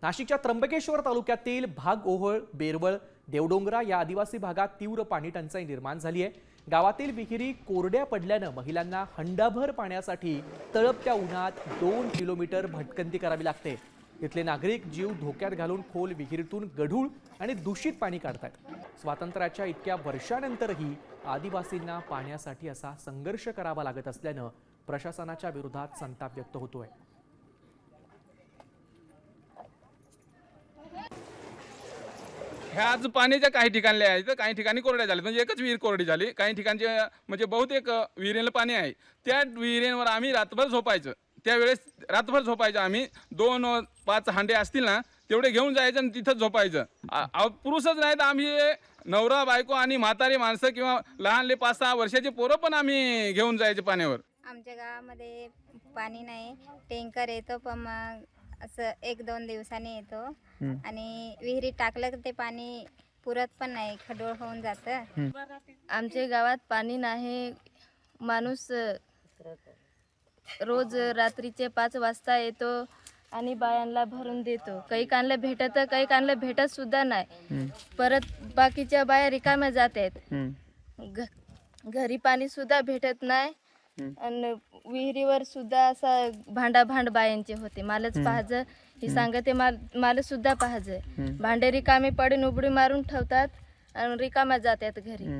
नाशिकच्या त्र्यंबकेश्वर तालुक्यातील भाग ओहळ, बेरवळ, देवडोंगरा या आदिवासी भागात तीव्र पाणी टंचाई निर्माण झाली आहे। गावातील विहिरी कोरड्या पडल्याने महिलांना हंडाभर पाण्यासाठी तळपत्या उन्हात 2 किलोमीटर भटकंती करावी लागते। इथले नागरिक जीव धोक्यात घालून खोल विहिरीतून गढूळ आणि दूषित पाणी काढतात। स्वातंत्र्याच्या इतक्या वर्षांनंतरही आदिवासींना पाण्यासाठी असा संघर्ष करावा लागत असल्याने प्रशासनाच्या विरोधात संताप व्यक्त होतोय। ह्या आज पाण्याच्या काही ठिकाणी आहे तर काही ठिकाणी कोरड्या झाल्या, म्हणजे एकच विहीर कोरडी झाली। काही ठिकाणचे म्हणजे बहुतेक विहिरीला पाणी आहे, त्या विहिरींवर आम्ही रातभर झोपायचं। त्यावेळेस रातभर झोपायचं आम्ही 2-5 हांडे असतील ना तेवढे घेऊन जायचं आणि तिथंच झोपायचं। पुरुषच नाही तर आम्ही नवरा बायको आणि म्हातारी माणसं किंवा लहानले 5-6 वर्षाचे पोरं पण आम्ही घेऊन जायचे पाण्यावर। आमच्या गावामध्ये पाणी नाही, टँकर येतो पण मग असं 1-2 दिवसांनी येतो आणि विहिरीत टाकलं ते पाणी पुरत पण नाही, खडोळ होऊन जातं। आमच्या गावात पाणी नाही। माणूस रोज रात्रीचे 5 वाजता येतो आणि बायांना भरून देतो। काही कानला भेटत, काही कानला भेटत सुद्धा नाही। परत बाकीच्या बाया रिकाम्या जातात। घरी पाणी सुद्धा भेटत नाही आणि विहिरीवर सुद्धा असा भांड बायांचे होते। मालच पाहायचं ही सांगते, माल सुद्धा पाहायचं। भांडे रिकामे पडून उबडी मारून ठेवतात आणि रिकाम्या जातात घरी।